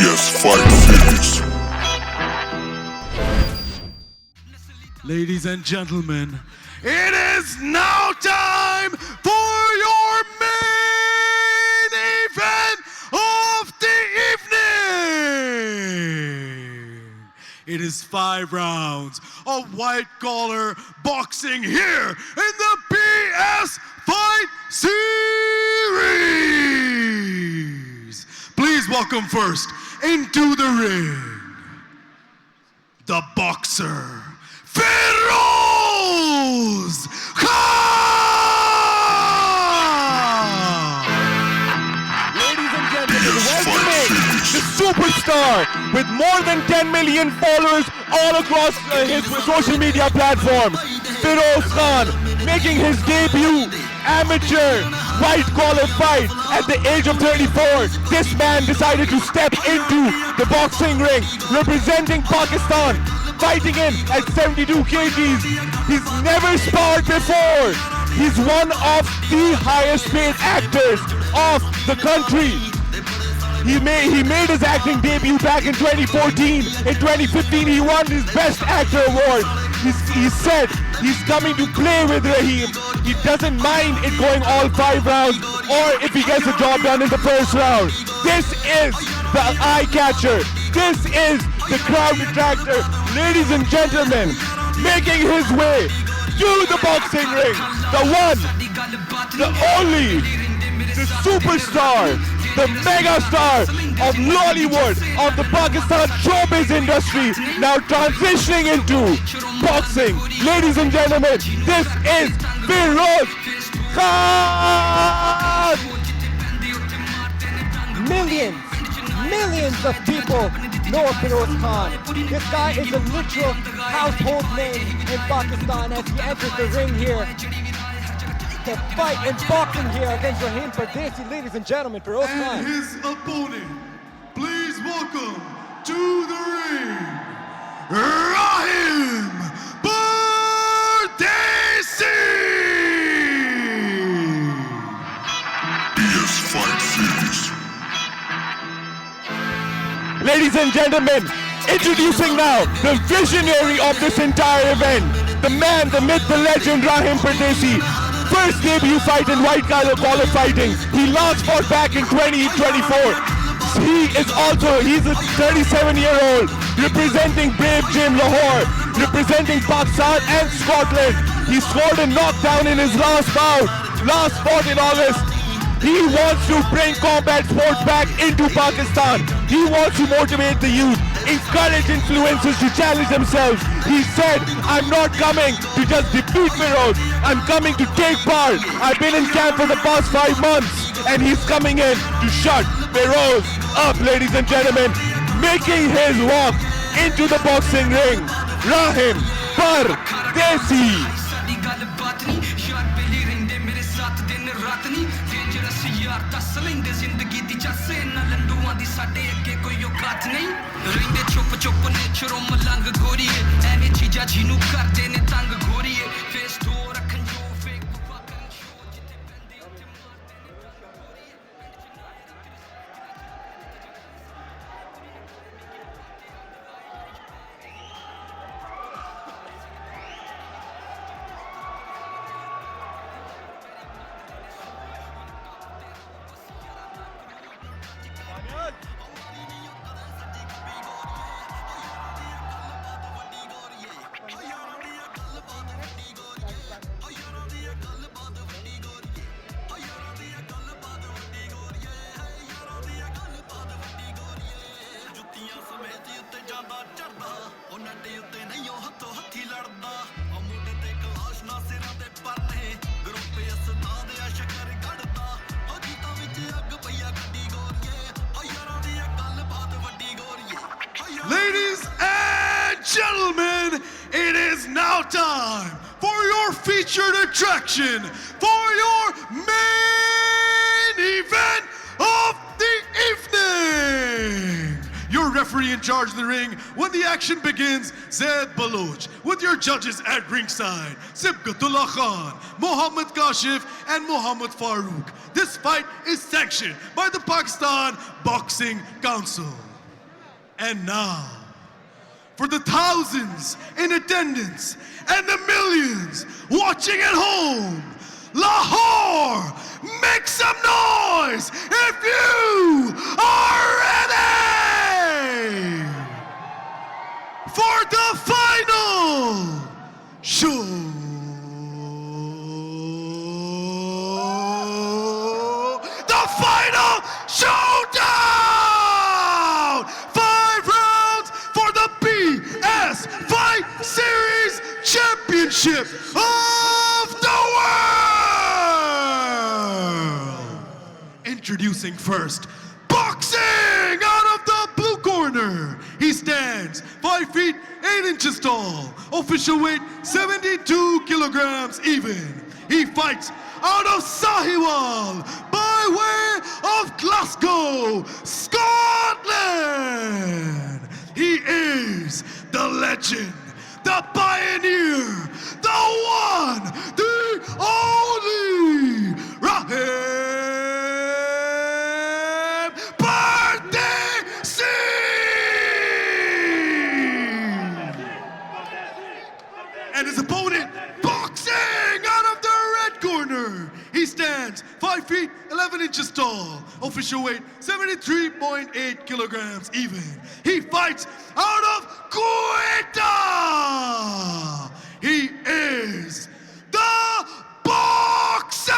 Fight Feroze. Ladies and gentlemen, it is now time for your main event of the evening. It is 5 rounds of white-collar boxing here in the BS Fight Series. Please welcome first into the ring, the boxer, Feroze Khan! Ladies and gentlemen, welcoming the superstar with more than 10 million followers all across his social media platforms, Feroze Khan, making his debut amateur white-collar fight at the age of 34. This man decided to step into the boxing ring, representing Pakistan, fighting in at 72 kgs. He's never sparred before. He's one of the highest paid actors of the country. He made his acting debut back in 2014. In 2015, he won his Best Actor Award. He said he's coming to play with Rahim. He doesn't mind it going all 5 rounds, or if he gets the job done in the first round. This is the eye catcher. This is the crowd attractor. Ladies and gentlemen, making his way to the boxing ring, the one, the only, the superstar, the megastar of Lollywood, of the Pakistan showbiz industry, now transitioning into boxing. Ladies and gentlemen, this is Feroze Khan! Millions of people know of Feroze Khan. This guy is a literal household name in Pakistan as he enters the ring here to fight in boxing here against Rahim Pardesi. Ladies and gentlemen, Feroze Khan. And his opponent, please welcome to the ring, Rahim Pardesi! BS Fight Feroze. Ladies and gentlemen, introducing now the visionary of this entire event, the man, the myth, the legend, Rahim Pardesi. First debut fight in white-collar fighting. He last fought back in 2024. He's a 37-year-old representing Brave Gym Lahore, representing Pakistan and Scotland. He scored a knockdown in his last fought in August. He wants to bring combat sports back into Pakistan. He wants to motivate the youth, encourage influencers to challenge themselves. He said, I'm not coming to just defeat Feroze, I'm coming to take part. I've been in camp for the past 5 months, and he's coming in to shut Feroze up, ladies and gentlemen, making his walk into the boxing ring, Rahim Pardesi. Ladies and gentlemen, it is now time for your featured attraction, for your main event of the evening. Your referee in charge of the ring when the action begins, Zaid Baloch. With your judges at ringside, Sibghatullah Khan, Mohammad Kashif, and Mohammad Farooq. This fight is sanctioned by the Pakistan Boxing Council. And now, for the thousands in attendance and the millions watching at home, Lahore, make some noise if you are ready for the final show. The final showdown! 5 rounds for the PS Fight Series Championship of the world! Introducing first, boxing out of the blue corner. He stands 5 feet 8 inches tall, official weight 72 kilograms even. He fights out of Sahiwal by way of Glasgow, Scotland. He is the legend, the pioneer, the one, the only Rahim Pardesi. And his opponent, boxing out of the red corner. He stands 5 feet 11 inches tall, official weight 73.8 kilograms even. He fights out of Quetta. He is the boxer,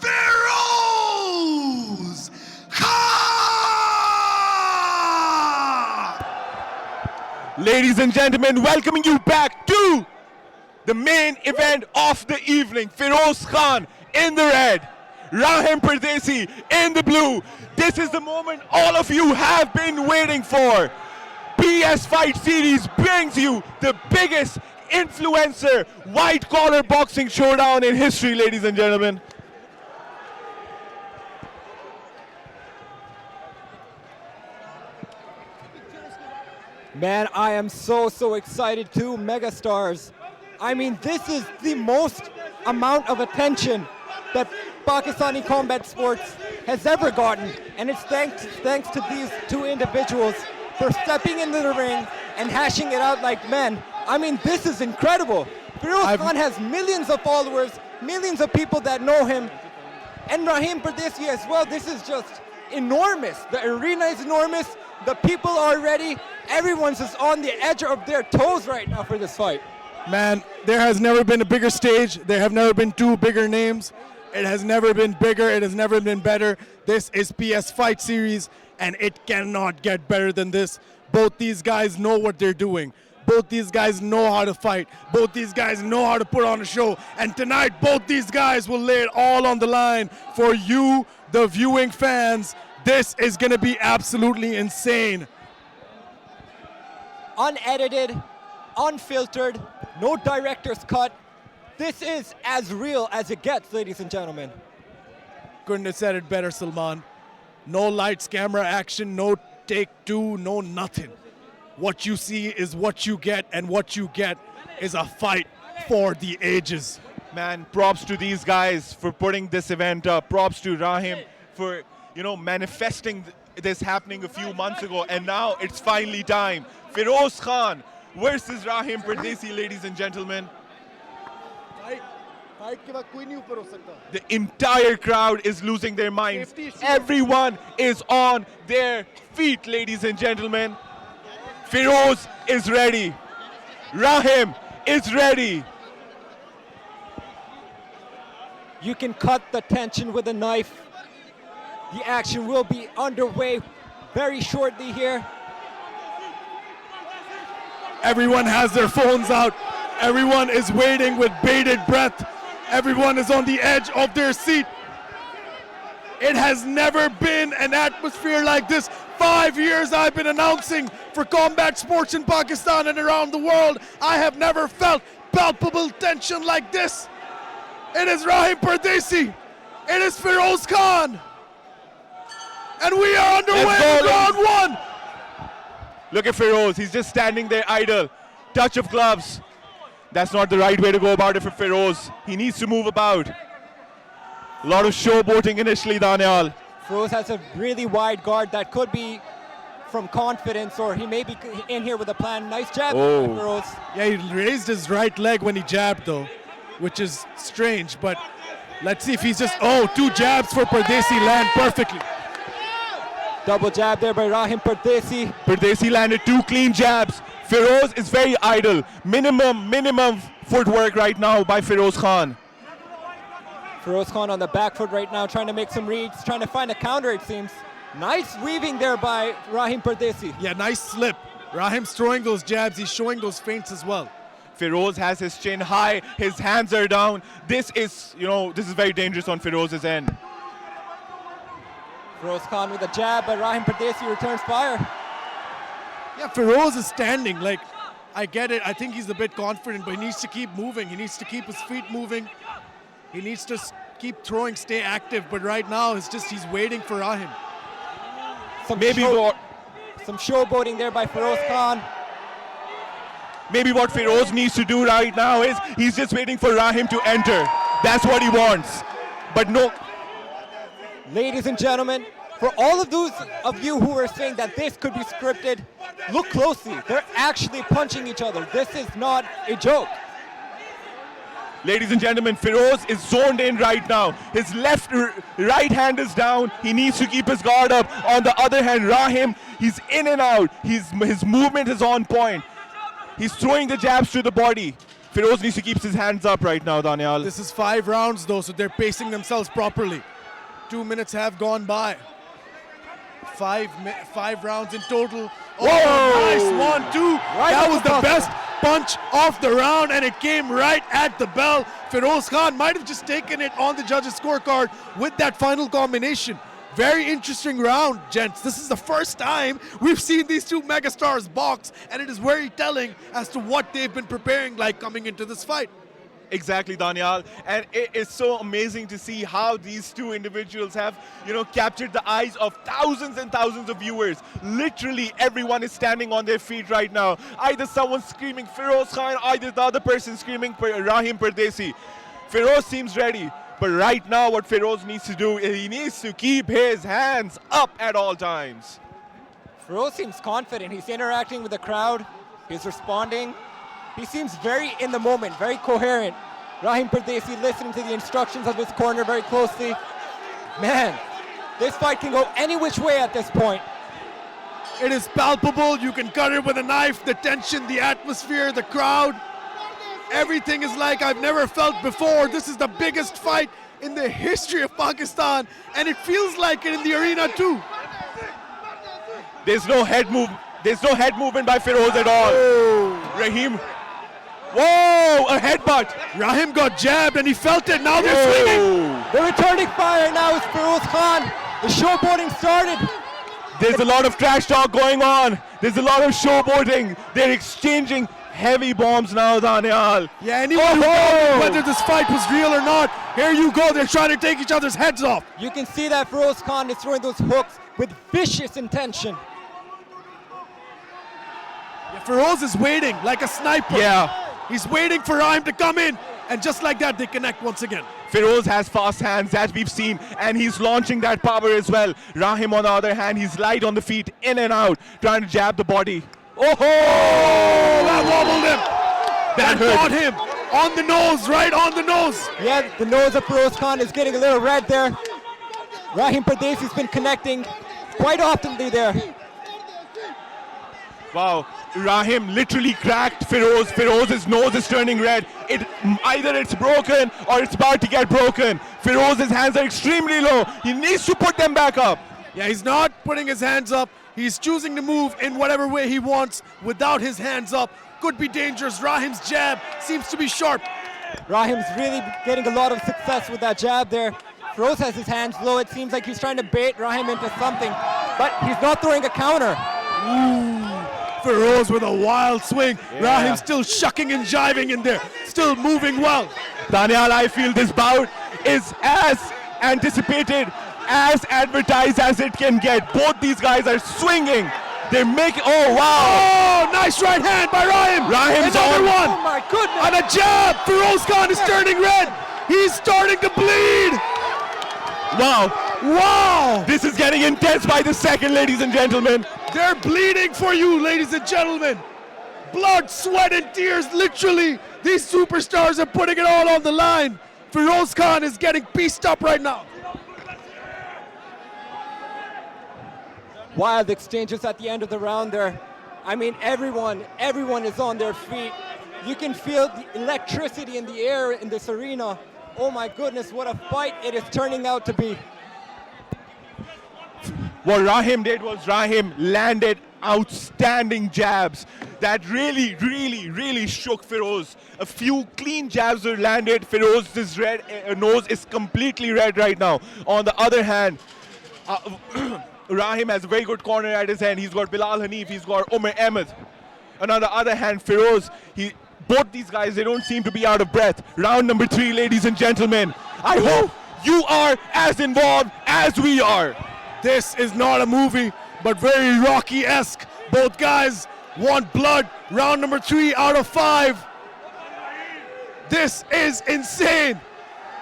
Feroze Khan. Ladies and gentlemen, welcoming you back to the main event of the evening. Feroze Khan in the red, Rahim Pardesi in the blue. This is the moment all of you have been waiting for. PS Fight Series brings you the biggest influencer white collar boxing showdown in history, ladies and gentlemen. Man, I am so excited too, megastars. I mean, this is the most amount of attention that Pakistani combat sports has ever gotten. And it's thanks to these two individuals for stepping into the ring and hashing it out like men. I mean, this is incredible. Feroze Khan has millions of followers, millions of people that know him. And Rahim Pardesi as well. This is just enormous. The arena is enormous. The people are ready. Everyone's just on the edge of their toes right now for this fight. Man, there has never been a bigger stage. There have never been two bigger names. It has never been bigger. It has never been better. This is PS Fight Series, and it cannot get better than this. Both these guys know what they're doing. Both these guys know how to fight. Both these guys know how to put on a show. And tonight, both these guys will lay it all on the line for you, the viewing fans. This is going to be absolutely insane. Unedited, unfiltered, no director's cut. This is as real as it gets, ladies and gentlemen. Couldn't have said it better, Salman. No lights, camera action, no take two, no nothing. What you see is what you get, and what you get is a fight for the ages. Man, props to these guys for putting this event up. Props to Rahim for, manifesting this happening a few months ago, and now it's finally time. Feroze Khan versus Rahim Pardesi, ladies and gentlemen. The entire crowd is losing their minds. Everyone is on their feet, ladies and gentlemen. Feroze is ready. Rahim is ready. You can cut the tension with a knife. The action will be underway very shortly here. Everyone has their phones out. Everyone is waiting with bated breath. Everyone is on the edge of their seat. It has never been an atmosphere like this. 5 years I've been announcing for combat sports in Pakistan and around the world. I have never felt palpable tension like this. It is Rahim Pardesi. It is Feroze Khan. And we are underway in round one. Look at Feroze. He's just standing there idle. Touch of gloves. That's not the right way to go about it for Feroze. He needs to move about. A lot of showboating initially, Daniel. Feroze has a really wide guard that could be from confidence, or he may be in here with a plan. Nice jab, Oh. Feroze. Yeah, he raised his right leg when he jabbed though, which is strange, but let's see if he's just, oh, 2 jabs for Pardesi land perfectly. Double jab there by Rahim Pardesi. Pardesi landed 2 clean jabs. Feroze is very idle. Minimum footwork right now by Feroze Khan. Feroze Khan on the back foot right now, trying to make some reads, trying to find a counter, it seems. Nice weaving there by Rahim Pardesi. Yeah, nice slip. Rahim's throwing those jabs, he's showing those feints as well. Feroze has his chin high, his hands are down. This is very dangerous on Feroze's end. Feroze Khan with a jab, but Rahim Pardesi returns fire. Yeah, Feroze is standing, like, I get it, I think he's a bit confident, but he needs to keep moving, he needs to keep his feet moving. He needs to keep throwing, stay active, but right now it's just he's waiting for Rahim. Some showboating there by Feroze Khan. Maybe what Feroze needs to do right now is he's just waiting for Rahim to enter. That's what he wants. But no. Ladies and gentlemen, for all of those of you who are saying that this could be scripted, look closely. They're actually punching each other. This is not a joke. Ladies and gentlemen, Feroze is zoned in right now. His right hand is down. He needs to keep his guard up. On the other hand, Rahim, he's in and out. His movement is on point. He's throwing the jabs to the body. Feroze needs to keep his hands up right now, Daniel. This is 5 rounds though, so they're pacing themselves properly. 2 minutes have gone by. 5 rounds in total. Oh, nice 1-2. That was the best punch of the round, and it came right at the bell. Feroze Khan might have just taken it on the judges' scorecard with that final combination. Very interesting round, gents. This is the first time we've seen these 2 megastars box, and it is very telling as to what they've been preparing like coming into this fight. Exactly, Daniel. And it is so amazing to see how these 2 individuals have, captured the eyes of thousands and thousands of viewers. Literally everyone is standing on their feet right now. Either someone screaming Feroze Khan, either the other person screaming Rahim Pardesi. Feroze seems ready. But right now what Feroze needs to do is he needs to keep his hands up at all times. Feroze seems confident. He's interacting with the crowd. He's responding. He seems very in the moment, very coherent. Rahim Pardesi listening to the instructions of his corner very closely. Man, this fight can go any which way at this point. It is palpable. You can cut it with a knife. The tension, the atmosphere, the crowd. Everything is like I've never felt before. This is the biggest fight in the history of Pakistan, and it feels like it in the arena too. There's no head movement by Feroze at all. Rahim. Whoa, a headbutt. Rahim got jabbed and he felt it. Now they're swinging. They're returning fire now. It's Feroze Khan. The showboating started. There's a lot of trash talk going on. There's a lot of showboating. They're exchanging heavy bombs now, Daniel. Yeah, anyone who doubted whether this fight was real or not, here you go. They're trying to take each other's heads off. You can see that Feroze Khan is throwing those hooks with vicious intention. Yeah, Feroze is waiting like a sniper. Yeah. He's waiting for Rahim to come in, and just like that, they connect once again. Feroze has fast hands, that we've seen, and he's launching that power as well. Rahim, on the other hand, he's light on the feet, in and out, trying to jab the body. Oh, that wobbled him. That hurt. got him on the nose, right on the nose. Yeah, the nose of Feroze Khan is getting a little red there. Rahim Pardesi's been connecting quite oftenly there. Wow, Rahim literally cracked Feroze. Feroze's nose is turning red. Either it's broken or it's about to get broken. Feroze's hands are extremely low. He needs to put them back up. Yeah, he's not putting his hands up. He's choosing to move in whatever way he wants without his hands up. Could be dangerous. Rahim's jab seems to be sharp. Rahim's really getting a lot of success with that jab there. Feroze has his hands low. It seems like he's trying to bait Rahim into something, but he's not throwing a counter. Feroze with a wild swing. Rahim still shucking and jiving in there. Still moving well. Daniel, I feel this bout is as anticipated, as advertised as it can get. Both these guys are swinging. They're making, oh wow. Oh, nice right hand by Rahim. Rahim's Another on. one. Oh my goodness. And a jab. Feroze Khan is turning red. He's starting to bleed. Wow, Wow! This is getting intense by the second, ladies and gentlemen. They're bleeding for you, ladies and gentlemen. Blood, sweat, and tears, literally. These superstars are putting it all on the line. Feroze Khan is getting pieced up right now. Wild exchanges at the end of the round there. I mean, everyone is on their feet. You can feel the electricity in the air in this arena. Oh my goodness, what a fight it is turning out to be. What Rahim did was Rahim landed outstanding jabs that really shook Feroze. A few clean jabs were landed. Feroze's nose is completely red right now. On the other hand, Rahim has a very good corner at his hand. He's got Bilal Hanif, he's got Umar Ahmed. And on the other hand, Feroze, both these guys, they don't seem to be out of breath. Round number 3, ladies and gentlemen. I hope you are as involved as we are. This is not a movie, but very Rocky-esque. Both guys want blood. Round number 3 out of 5. This is insane.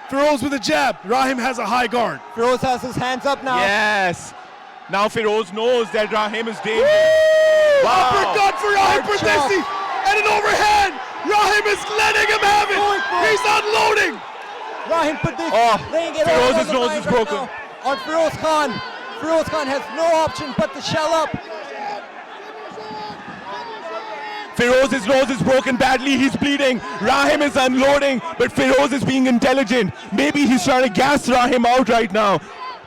Feroze with a jab. Rahim has a high guard. Feroze has his hands up now. Yes. Now Feroze knows that Rahim is dangerous. Wow. Uppercut for Rahim Pardesi. And an overhand. Rahim is letting him have it. He's unloading. Rahim Pardesi laying it Feroze's all on the nose line is right broken. now on Feroze Khan. Feroze Khan has no option but to shell up. Feroze's nose is broken badly, he's bleeding. Rahim is unloading, but Feroze is being intelligent. Maybe he's trying to gas Rahim out right now.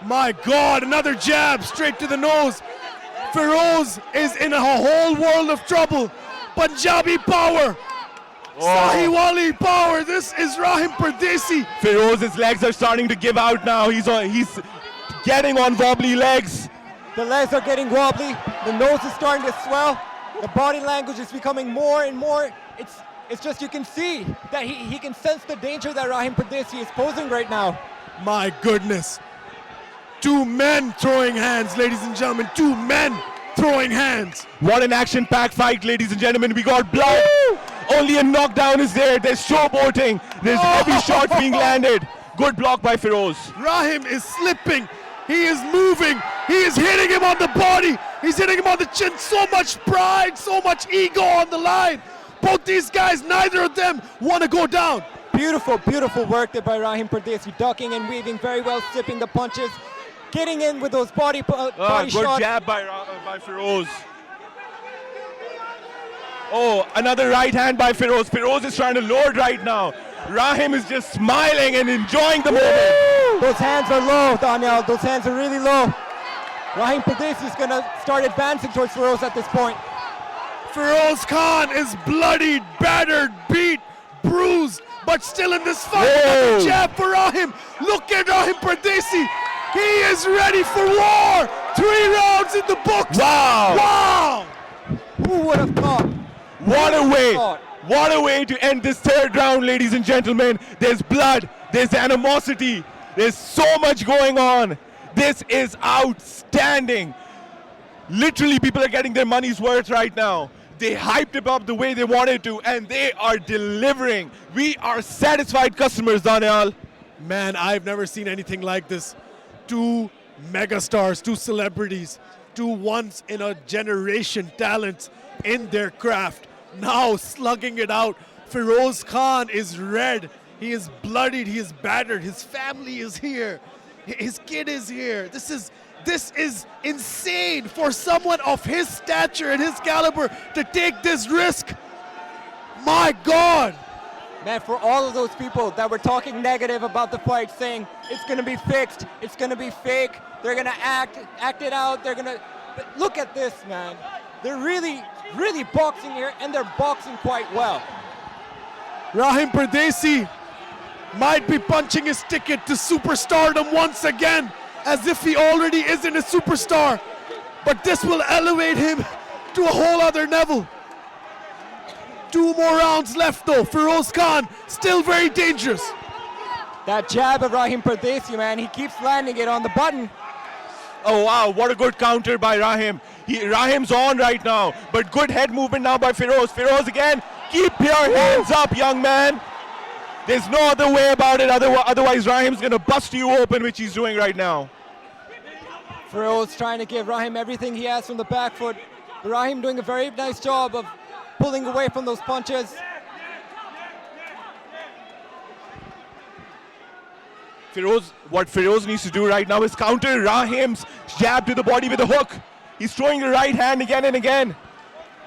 My God, another jab straight to the nose. Feroze is in a whole world of trouble. Punjabi power. Sahiwali power. This is Rahim Pardesi. Feroze's legs are starting to give out now. He's getting on wobbly legs. The legs are getting wobbly. The nose is starting to swell. The body language is becoming more and more. It's just you can see that he can sense the danger that Rahim Pardesi is posing right now. My goodness. 2 men throwing hands, ladies and gentlemen. 2 men throwing hands. What an action-packed fight, ladies and gentlemen. We got blood. Woo! Only a knockdown is there. There's showboating. There's heavy shots being landed. Good block by Feroze. Rahim is slipping. He is moving. He is hitting him on the body. He's hitting him on the chin. So much pride, so much ego on the line. Both these guys, neither of them want to go down. Beautiful, beautiful work there by Rahim Pardesi, ducking and weaving very well, sipping the punches, getting in with those body Good shots. jab by Feroze. Oh, another right hand by Feroze. Feroze is trying to load right now. Rahim is just smiling and enjoying the moment. Those hands are low, Daniel. Those hands are really low. Rahim Pardesi is going to start advancing towards Feroze at this point. Feroze Khan is bloodied, battered, beat, bruised, but still in this fight. Whoa. Another jab for Rahim. Look at Rahim Pardesi. He is ready for war. 3 rounds in the books. Wow. Wow. Who would have thought? What a way to end this 3rd round, ladies and gentlemen. There's blood, there's animosity, there's so much going on. This is outstanding. Literally, people are getting their money's worth right now. They hyped it up the way they wanted to, and they are delivering. We are satisfied customers, Daniel. Man, I've never seen anything like this. 2 megastars, 2 celebrities, 2 once-in-a-generation talents in their craft. Now slugging it out. Feroze Khan is red. He is bloodied. He is battered. His family is here. His kid is here. This is insane for someone of his stature and his caliber to take this risk. My God. Man, for all of those people that were talking negative about the fight, saying it's going to be fixed, it's going to be fake, they're going to act it out, but look at this, man. They're really boxing here, and they're boxing quite well. Rahim Pardesi might be punching his ticket to superstardom once again, as if he already isn't a superstar. But this will elevate him to a whole other level. 2 more rounds left though. Feroze Khan still very dangerous. That jab of Rahim Pardesi, man, he keeps landing it on the button. Oh wow, what a good counter by Rahim. Rahim's on right now, but good head movement now by Feroze. Feroze again, keep your hands up, young man. There's no other way about it, otherwise Rahim's gonna bust you open, which he's doing right now. Feroze trying to give Rahim everything he has from the back foot. Rahim doing a very nice job of pulling away from those punches. What Feroze needs to do right now is counter Rahim's jab to the body with a hook. He's throwing the right hand again and again.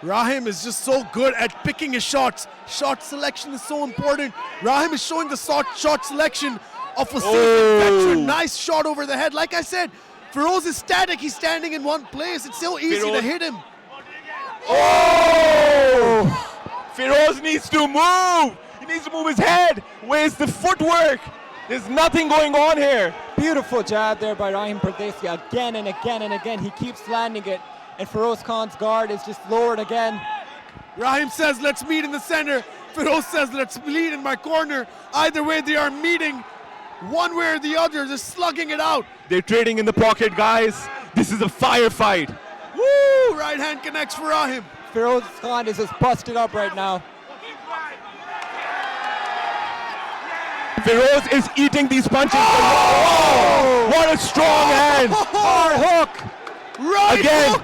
Rahim is just so good at picking his shots. Shot selection is so important. Rahim is showing the shot selection of a seasoned veteran. Nice shot over the head. Like I said, Feroze is static. He's standing in one place. It's so easy to hit him. Oh! Feroze needs to move. He needs to move his head. Where's the footwork? There's nothing going on here. Beautiful jab there by Rahim Pardesi again and again and again. He keeps landing it, and Feroze Khan's guard is just lowered again. Rahim says, let's meet in the center. Feroze says, let's meet in my corner. Either way, they are meeting one way or the other, just slugging it out. They're trading in the pocket, guys. This is a firefight. Woo! Right hand connects for Rahim. Feroze Khan is just busted up right now. Feroze is eating these punches. Oh! What a strong hand. Hard hook. Right Again. hook.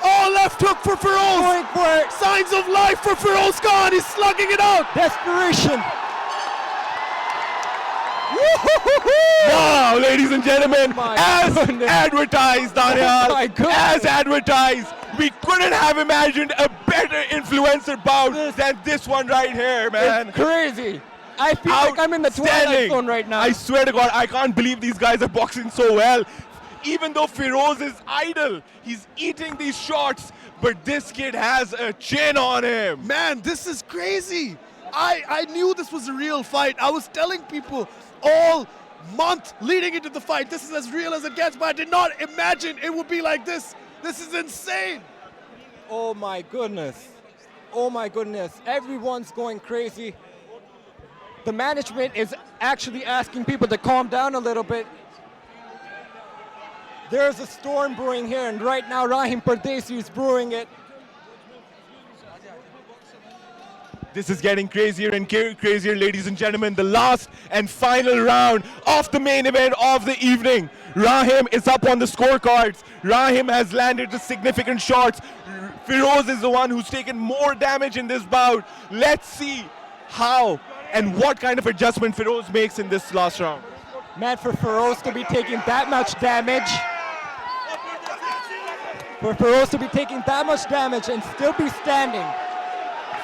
Oh, left hook for Feroze. Going for it. Signs of life for Feroze Khan. He's slugging it out. Desperation. Wow, ladies and gentlemen, My as goodness. advertised, Daniel, My goodness. as advertised, we couldn't have imagined a better influencer bout than this one right here, man. It's crazy. I feel like I'm in the Twilight Outstanding. Zone right now. I swear to God, I can't believe these guys are boxing so well. Even though Feroze is idle, he's eating these shots, but this kid has a chin on him. Man, this is crazy. I knew this was a real fight. I was telling people all month leading into the fight, this is as real as it gets, but I did not imagine it would be like this. This is insane. Oh my goodness. Oh my goodness. Everyone's going crazy. The management is actually asking people to calm down a little bit. There's a storm brewing here, and right now Rahim Pardesi is brewing it. This is getting crazier and crazier, ladies and gentlemen. The last and final round of the main event of the evening. Rahim is up on the scorecards. Rahim has landed the significant shots. Feroze is the one who's taken more damage in this bout. Let's see how and what kind of adjustment Feroze makes in this last round. Man, for Feroze to be taking that much damage, for Feroze to be taking that much damage and still be standing,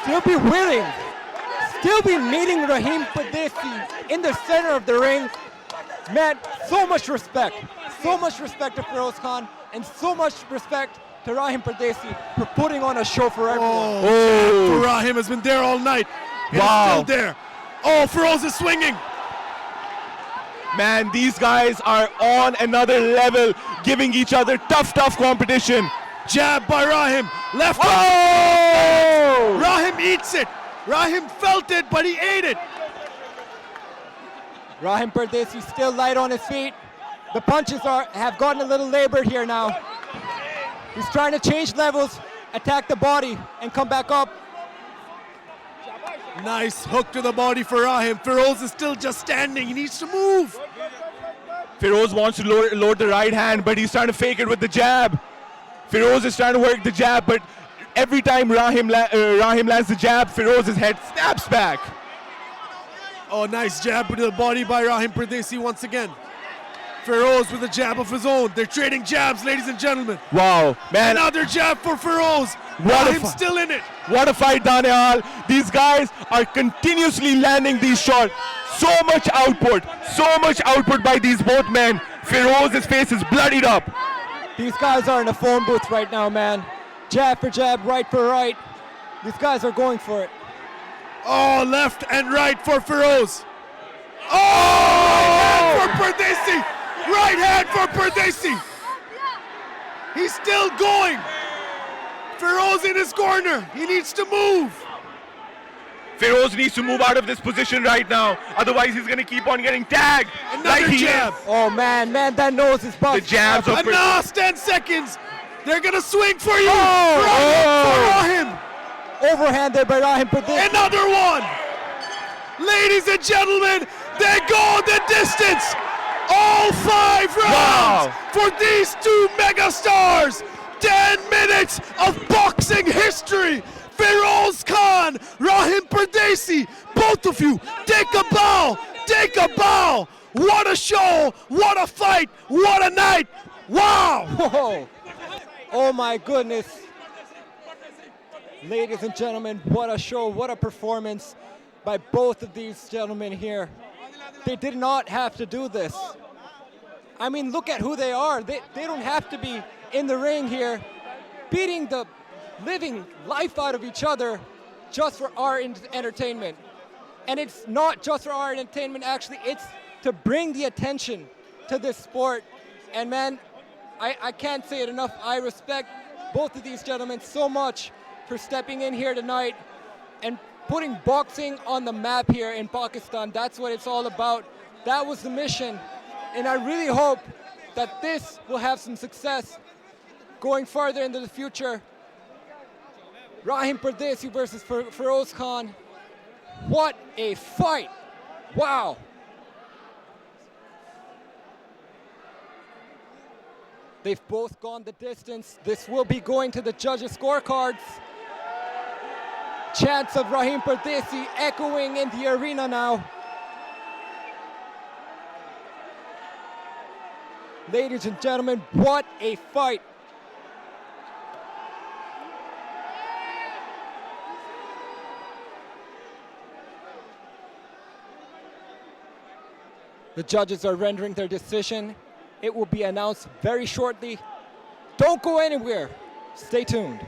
still be willing, still be meeting Rahim Pardesi in the center of the ring. Man, so much respect. So much respect to Feroze Khan, and so much respect to Rahim Pardesi for putting on a show for everyone. Oh, Rahim has been there all night. He's Wow. still there. Oh, Feroze is swinging. Man, these guys are on another level, giving each other tough competition. Jab by Rahim. Left hook. Oh! Rahim eats it. Rahim felt it, but he ate it. Rahim Pardesi still light on his feet. The punches have gotten a little labored here now. He's trying to change levels, attack the body, and come back up. Nice hook to the body for Rahim. Feroze is still just standing. He needs to move. Feroze wants to load the right hand, but he's trying to fake it with the jab. Feroze is trying to work the jab, but every time Rahim lands the jab, Feroze's head snaps back. Oh, nice jab to the body by Rahim Pardesi once again. Feroze with a jab of his own. They're trading jabs, ladies and gentlemen. Wow, man. Another jab for Feroze. What a Rahim's still in it. What a fight, Daniel. These guys are continuously landing these shots. So much output by these both men. Feroze's face is bloodied up. These guys are in a phone booth right now, man. Jab for jab, right for right. These guys are going for it. Oh, left and right for Feroze. Oh, right hand for Pardesi. Right hand for Pardesi. He's still going. Feroze in his corner. He needs to move. Feroze needs to move out of this position right now. Otherwise, he's going to keep on getting tagged. Another jab. Oh, man, that nose is The busted. jabs of And now 10 seconds. They're going to swing for you. Oh. For Rahim. Overhand there by Rahim Pardesi. Another one. Ladies and gentlemen, They go the distance. All 5 rounds for these 2 megastars. 10 minutes of boxing history. Feroze Khan, Rahim Pardesi, both of you, take a bow. Take a bow. What a show. What a fight. What a night. Wow. Whoa. Oh my goodness. Ladies and gentlemen, what a show, what a performance by both of these gentlemen here. They did not have to do this. I mean, look at who they are. They don't have to be in the ring here, beating the living life out of each other just for our entertainment. And it's not just for our entertainment, actually, it's to bring the attention to this sport. And man, I can't say it enough. I respect both of these gentlemen so much for stepping in here tonight and putting boxing on the map here in Pakistan. That's what it's all about. That was the mission. And I really hope that this will have some success going further into the future. Rahim Pardesi versus Feroze Khan. What a fight. Wow. They've both gone the distance. This will be going to the judges' scorecards. Chants of Rahim Pardesi echoing in the arena now. Ladies and gentlemen, what a fight. The judges are rendering their decision. It will be announced very shortly. Don't go anywhere. Stay tuned.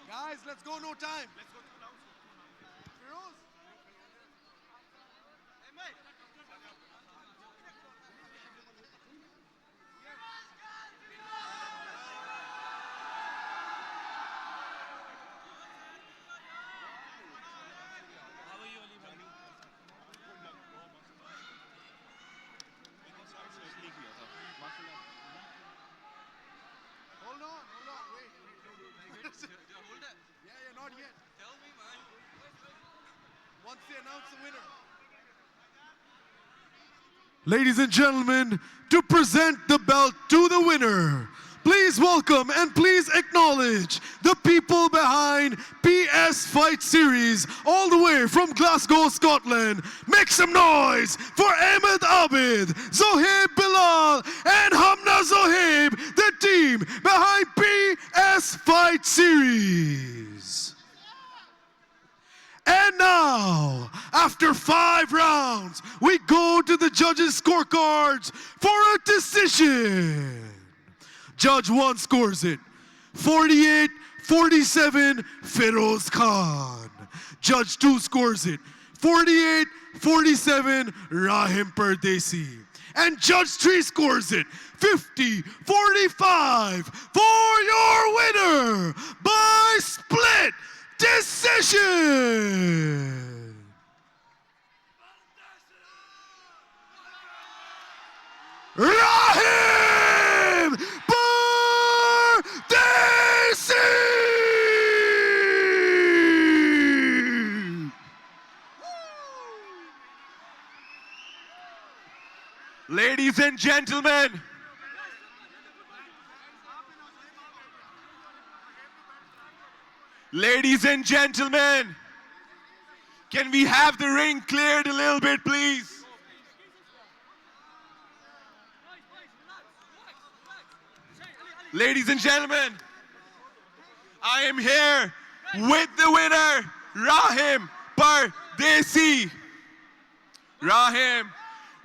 Guys, let's go, no time. Feroze. Hold on, wait. Yeah, not yet. Tell me, man. Once they announce the winner. Ladies and gentlemen, to present the belt to the winner, please welcome and please acknowledge the people behind PS Fight Series, all the way from Glasgow, Scotland. Make some noise for Ahmed Abid, Zohaib Bilal, and Hamna Zohaib, the team behind PS Fight Series. And now, after 5 rounds, we go to the judges' scorecards for a decision. Judge 1 scores it 48-47 Feroze Khan. Judge 2 scores it 48-47 Rahim Pardesi. And Judge 3 scores it 50-45 for your winner by split decision. Rahim Pardesi! Ladies and gentlemen, can we have the ring cleared a little bit, please? Ladies and gentlemen, I am here with the winner, Rahim Pardesi. Rahim,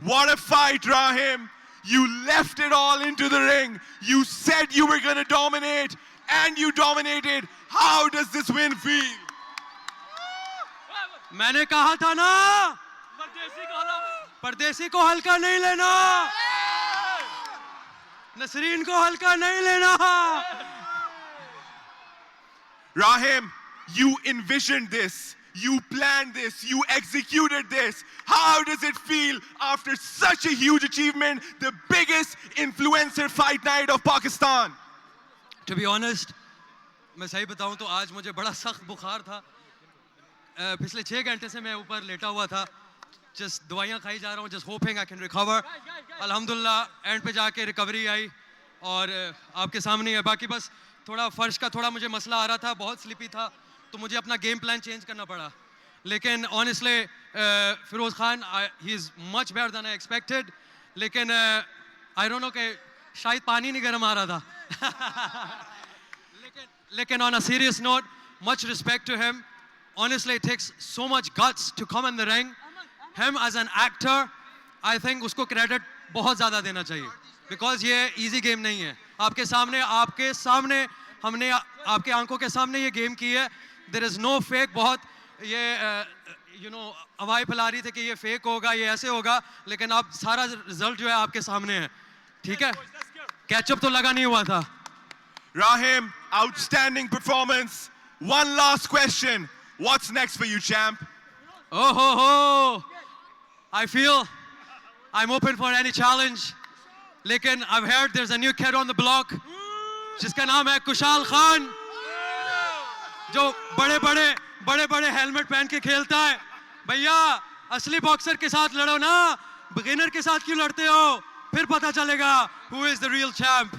what a fight, Rahim. You left it all into the ring. You said you were going to dominate, and you dominated. How does this win feel? मैंने कहा था ना, परदेसी को हल्का नहीं लेना, नसरीन को हल्का नहीं लेना. Rahim, you envisioned this. You planned this, you executed this. How does it feel after such a huge achievement, the biggest influencer fight night of Pakistan? To be honest, मैं सही बताऊं तो आज मुझे बड़ा सख्त बुखार था. पिछले 6 घंटे से मैं ऊपर लेटा हुआ था. Just दवाइयां खाई जा रहा हूं, just hoping I can recover. अल्हम्दुलिल्लाह एंड पे जाके रिकवरी आई और आपके सामने है. बाकी बस थोड़ा फर्श का थोड़ा मुझे मसला आ रहा था, बहुत स्लिपी था, तो मुझे अपना गेम प्लान चेंज करना पड़ा. लेकिन honestly Firoz Khan, he is much better than I expected. लेकिन आई डोंट नो कि शायद पानी नहीं गर्म आ रहा था. लेकिन on a serious note, much respect to him. Honestly, it takes so much guts to come in the ring. Him as an actor, I think उसको credit बहुत ज़्यादा देना चाहिए. Because ये easy game नहीं है. आपके सामने हमने आपके आंखों के सामने ये गेम की है. There is no fake. बहुत ये हवाई फैला रही थी कि ये फेक होगा, ये ऐसे होगा, लेकिन अब सारा रिजल्ट जो है आपके सामने है. ठीक है, कैचअप तो लगा नहीं हुआ था. Rahim, outstanding performance. One last question. What's next for you, champ? Oh ho ho! I feel I'm open for any challenge. लेकिन I've heard there's a new kid on the block जिसका नाम है कुशाल खान, जो बड़े हेलमेट पहन के खेलता है. भैया, असली बॉक्सर के साथ लड़ो ना, बिगिनर के साथ क्यों लड़ते हो? फिर पता चलेगा who is the real champ.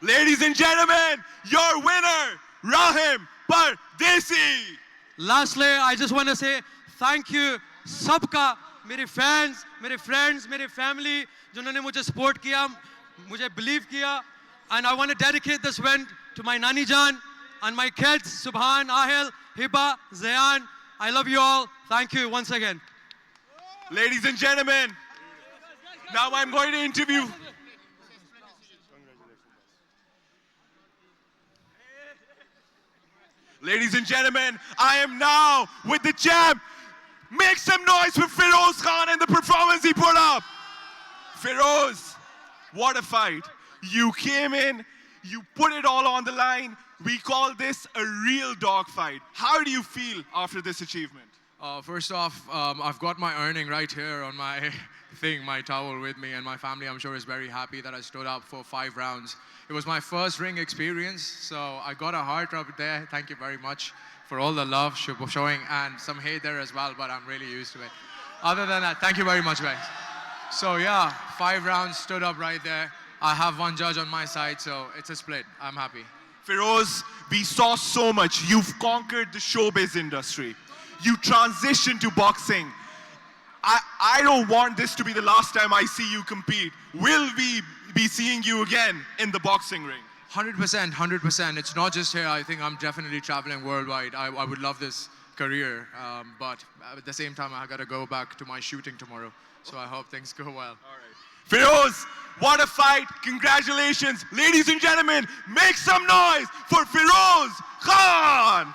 Ladies and gentlemen, your winner, Rahim Pardesi. Lastly, I just want to say thank you सबका, मेरे fans, मेरे friends, मेरे family, जिन्होंने मुझे support किया, मुझे believe किया. And I want to dedicate this win to my Nani Jan and my kids, Subhan, Ahil, Hiba, Zayan. I love you all. Thank you once again. Ladies and gentlemen, now I'm going to interview. Ladies and gentlemen, I am now with the champ. Make some noise for Feroze Khan and the performance he put up. Feroze, what a fight. You came in, you put it all on the line. We call this a real dog fight. How do you feel after this achievement? First off, I've got my earning right here on my thing, my towel with me, and my family, I'm sure, is very happy that I stood up for 5 rounds. It was my first ring experience, so I got a heart rub there. Thank you very much for all the love showing, and some hate there as well, but I'm really used to it. Other than that, thank you very much, guys. So yeah, 5 rounds, stood up right there. I have 1 judge on my side, so it's a split. I'm happy. Feroze, we saw so much. You've conquered the showbiz industry. You transitioned to boxing. I don't want this to be the last time I see you compete. Will we be seeing you again in the boxing ring? 100%, 100%. It's not just here. I think I'm definitely traveling worldwide. I would love this career, but at the same time, I got to go back to my shooting tomorrow. So I hope things go well. All right. Feroze, what a fight. Congratulations. Ladies and gentlemen, make some noise for Feroze Khan.